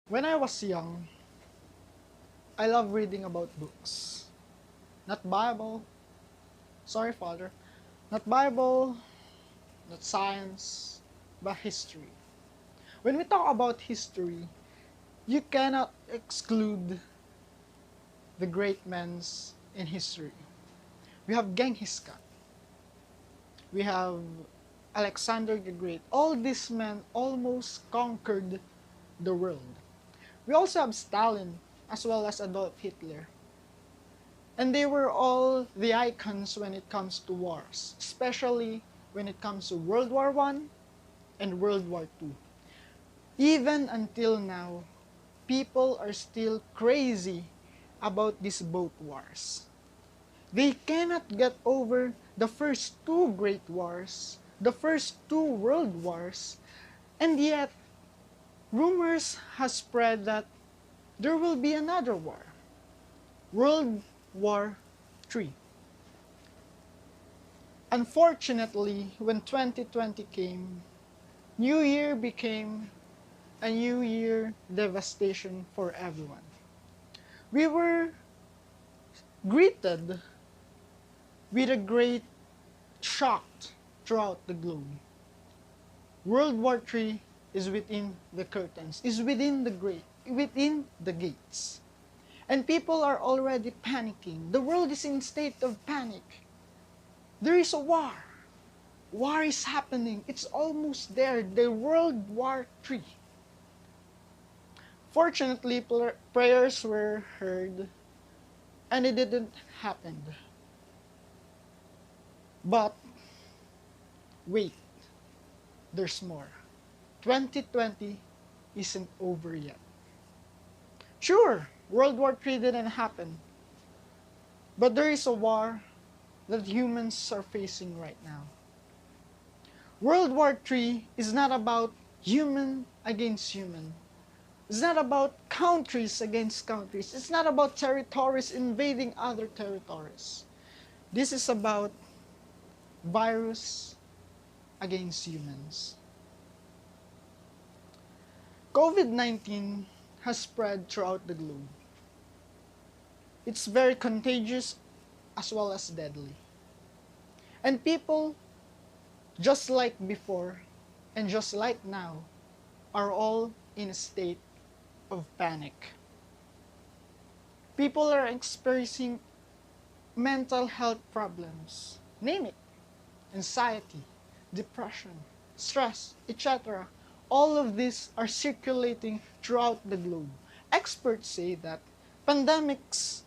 When I was young, I love reading about books. Not Bible, sorry Father, not Bible, not science, but history. When we talk about history, you cannot exclude the great men in history. We have Genghis Khan, we have Alexander the Great. All these men almost conquered the world. We also have Stalin as well as Adolf Hitler. And they were all the icons when it comes to wars, especially when it comes to World War I and World War II. Even until now, people are still crazy about these both wars. They cannot get over the first two great wars, the first two world wars, and yet rumors has spread that there will be another war, World War III. Unfortunately, when 2020 came, New Year became a New Year devastation for everyone. We were greeted with a great shock throughout the globe. World War III is within the curtains, is within the gates. And people are already panicking. The world is in state of panic. There is a war. War is happening. It's almost there. The World War III. Fortunately, prayers were heard and it didn't happen. But wait, there's more. 2020 isn't over yet. Sure, World War III didn't happen. But there is a war that humans are facing right now. World War III is not about human against human. It's not about countries against countries. It's not about territories invading other territories. This is about virus against humans. COVID-19 has spread throughout the globe. It's very contagious as well as deadly. And people, just like before and just like now, are all in a state of panic. People are experiencing mental health problems. Name it. Anxiety, depression, stress, etc. All of these are circulating throughout the globe. Experts say that pandemics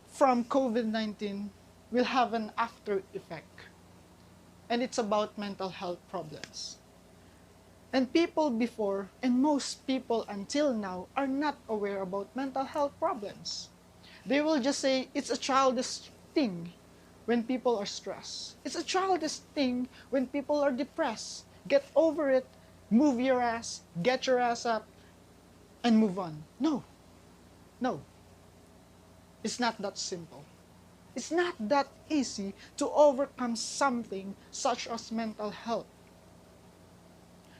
from COVID-19 will have an after effect. And it's about mental health problems. And people before, and most people until now, are not aware about mental health problems. They will just say it's a childish thing when people are stressed. It's a childish thing when people are depressed. Get over it, move your ass, get your ass up, and move on. No, no. It's not that simple. It's not that easy to overcome something such as mental health.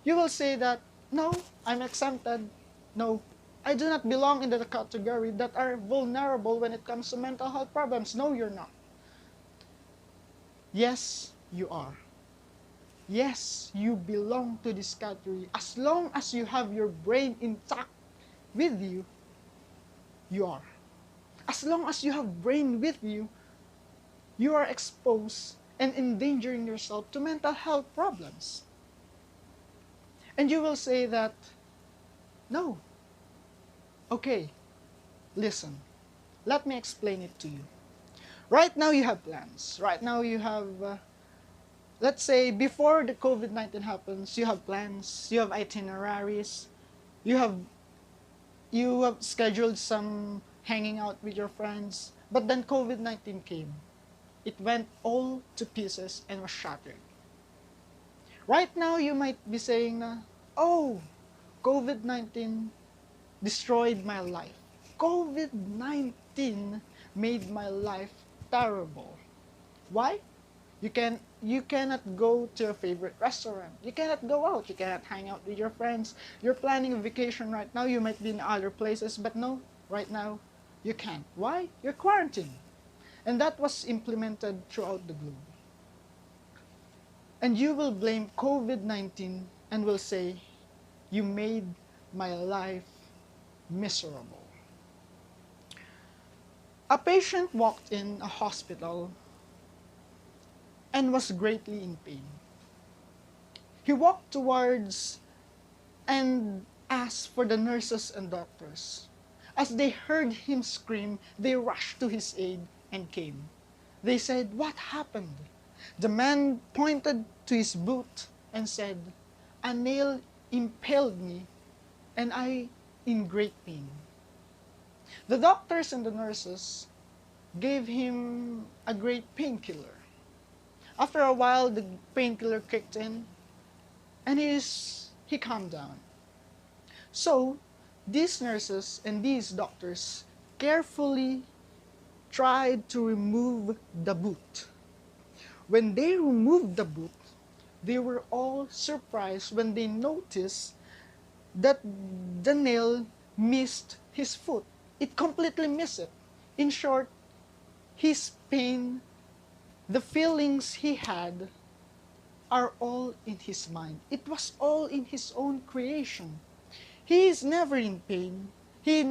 You will say that, no, I'm exempted. No, I do not belong in the category that are vulnerable when it comes to mental health problems. No, you're not. Yes, you are. Yes, you belong to this category. As long as you have your brain intact with you, you are. As long as you have brain with you, you are exposed and endangering yourself to mental health problems. And you will say that, no. Okay, listen. Let me explain it to you. Right now you have plans. Right now you have, let's say before the COVID-19 happens, you have plans, you have itineraries, you have scheduled some hanging out with your friends. But then COVID-19 came. It went all to pieces and was shattered. Right now, you might be saying na, oh, COVID-19 destroyed my life. COVID-19 made my life terrible. Why? You can you cannot go to your favorite restaurant. You cannot go out. You cannot hang out with your friends. You're planning a vacation right now. You might be in other places, but no, right now, you can't. Why? You're quarantined. And that was implemented throughout the globe. And you will blame COVID-19 and will say, you made my life miserable. A patient walked in a hospital and was greatly in pain. He walked towards and asked for the nurses and doctors. As they heard him scream, they rushed to his aid and came. They said, "What happened?" The man pointed to his boot and said, "A nail impaled me and I in great pain." The doctors and the nurses gave him a great painkiller. After a while, the painkiller kicked in and he calmed down. So, these nurses and these doctors carefully tried to remove the boot. When they removed the boot, they were all surprised when they noticed that the nail missed his foot. It completely missed it. In short, his pain, the feelings he had, are all in his mind. It was all in his own creation. He is never in pain. He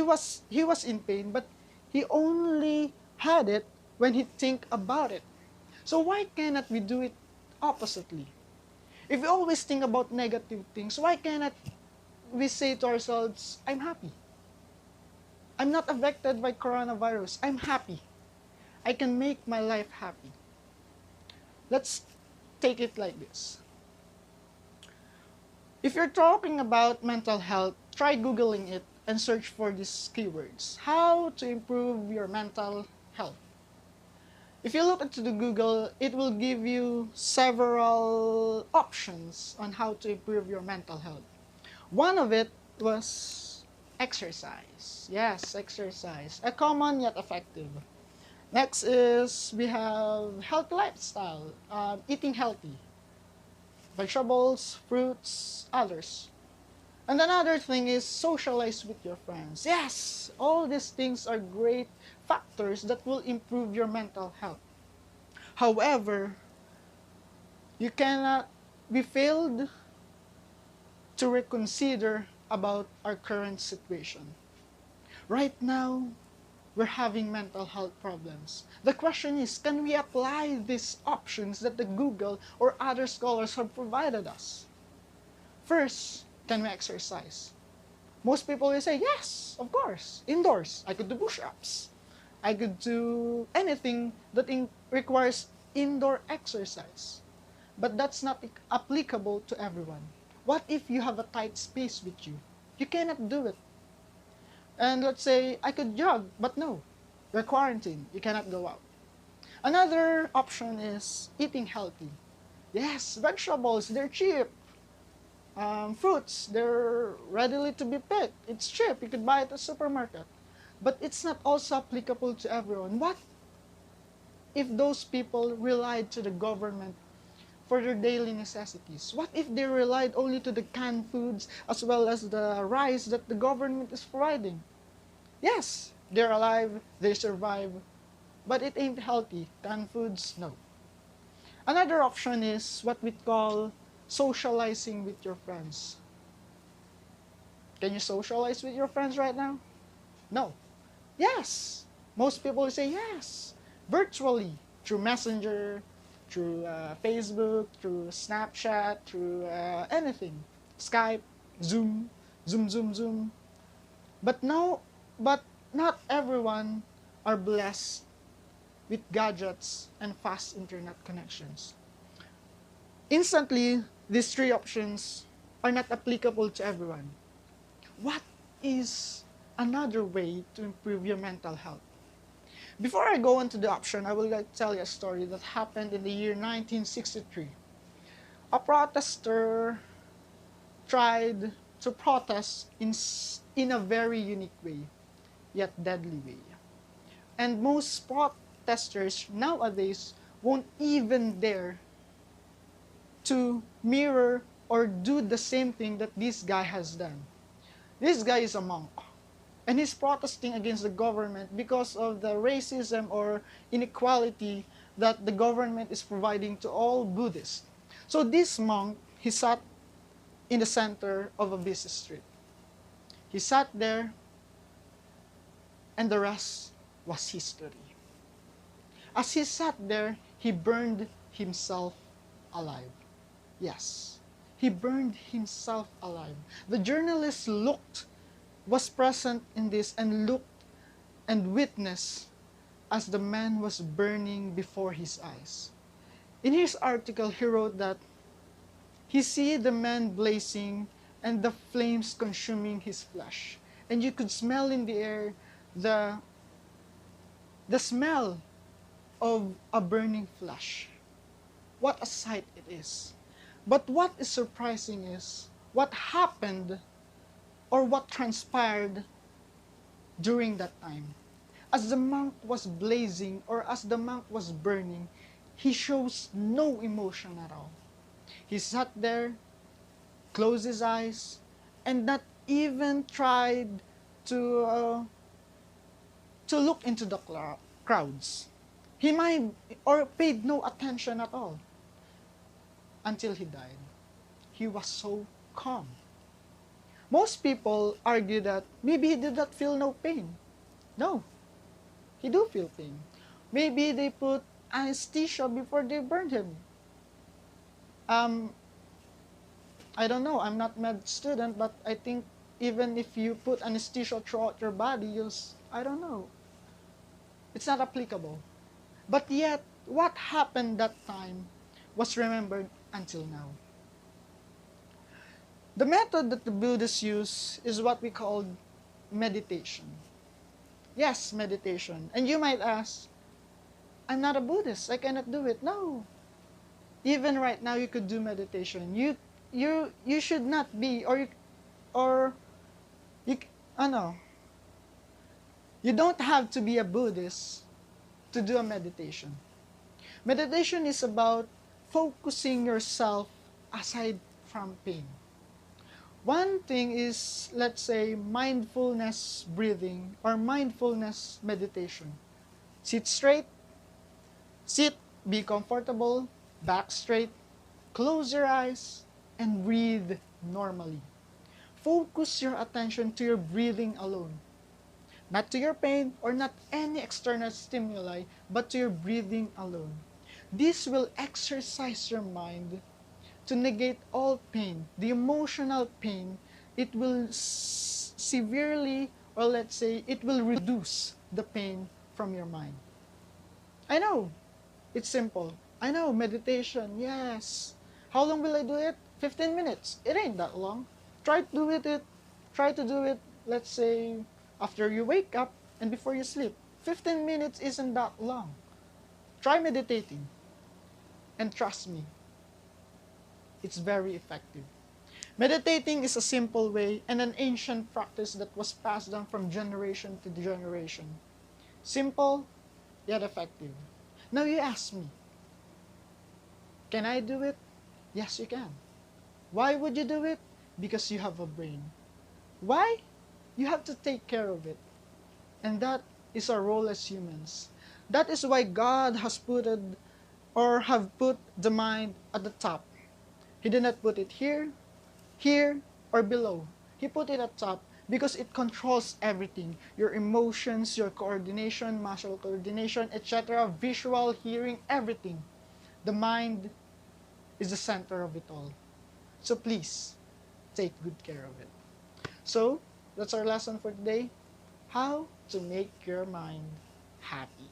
was in pain, but he only had it when he think about it. So why cannot we do it oppositely? If we always think about negative things, why cannot we say to ourselves, I'm happy. I'm not affected by coronavirus. I'm happy. I can make my life happy. Let's take it like this. If you're talking about mental health, try Googling it and search for these keywords. How to improve your mental health. If you look into the Google, it will give you several options on how to improve your mental health. One of it was exercise. Yes, exercise. A common yet effective. Next is we have healthy lifestyle, eating healthy. Vegetables, fruits, others. And another thing is socialize with your friends. Yes, all these things are great factors that will improve your mental health. However, we failed to reconsider about our current situation. Right now, we're having mental health problems. The question is, can we apply these options that the Google or other scholars have provided us? First, can we exercise? Most people will say, yes, of course, indoors. I could do push-ups. I could do anything that requires indoor exercise. But that's not applicable to everyone. What if you have a tight space with you? You cannot do it. And let's say, I could jog, but no. You're quarantined. You cannot go out. Another option is eating healthy. Yes, vegetables, they're cheap. Fruits, they're readily to be picked. It's cheap. You could buy it at the supermarket. But it's not also applicable to everyone. What if those people relied to the government for their daily necessities? What if they relied only to the canned foods as well as the rice that the government is providing? Yes, they're alive, they survive, but it ain't healthy. Canned foods, no. Another option is what we call socializing with your friends. Can you socialize with your friends right now? No. Yes. Most people say yes. Virtually, through Messenger, through Facebook, through Snapchat, through anything. Skype, Zoom, Zoom. But not everyone are blessed with gadgets and fast internet connections. Instantly, these three options are not applicable to everyone. What is another way to improve your mental health? Before I go into the option, I would like to tell you a story that happened in the year 1963. A protester tried to protest in a very unique way, yet deadly way. And most protesters nowadays won't even dare to mirror or do the same thing that this guy has done. This guy is a monk, and he's protesting against the government because of the racism or inequality that the government is providing to all Buddhists. So this monk, he sat in the center of a busy street. He sat there, and the rest was history. As he sat there, he burned himself alive. Yes, he burned himself alive. The journalist was present in this and looked and witnessed as the man was burning before his eyes. In his article, he wrote that he see the man blazing and the flames consuming his flesh. And you could smell in the air the smell of a burning flesh. What a sight it is. But what is surprising is what happened or what transpired during that time. As the monk was blazing or as the monk was burning, he shows no emotion at all. He sat there, closed his eyes, and not even tried to look into the crowds. He might or paid no attention at all until he died. He was so calm. Most people argue that maybe he did not feel no pain. No, he do feel pain. Maybe they put anesthesia before they burned him. Um, I don't know. I'm not med student, but I think even if you put anesthesia throughout your body, I don't know. It's not applicable. But yet, what happened that time was remembered until now. The method that the Buddhists use is what we call meditation. Yes, meditation. And you might ask, I'm not a Buddhist. I cannot do it. No. Even right now, you could do meditation. You should not be, or you, no. You don't have to be a Buddhist to do a meditation. Meditation is about focusing yourself aside from pain. One thing is, let's say, mindfulness breathing or mindfulness meditation. Sit straight, be comfortable, back straight, close your eyes, and breathe normally. Focus your attention to your breathing alone. Not to your pain or not any external stimuli, but to your breathing alone. This will exercise your mind to negate all pain, the emotional pain. It will severely, or let's say, it will reduce the pain from your mind. I know, it's simple. I know, meditation, yes. How long will I do it? 15 minutes. It ain't that long. Try to do it, let's say, after you wake up and before you sleep. 15 minutes isn't that long. Try meditating. And trust me, it's very effective. Meditating is a simple way and an ancient practice that was passed down from generation to generation. Simple, yet effective. Now you ask me, can I do it? Yes, you can. Why would you do it? Because you have a brain. Why? You have to take care of it. And that is our role as humans. That is why God has put the mind at the top. He did not put it here, or below. He put it at top because it controls everything. Your emotions, your coordination, muscle coordination, etc., visual, hearing, everything. The mind is the center of it all. So please, take good care of it. So, that's our lesson for today. How to make your mind happy.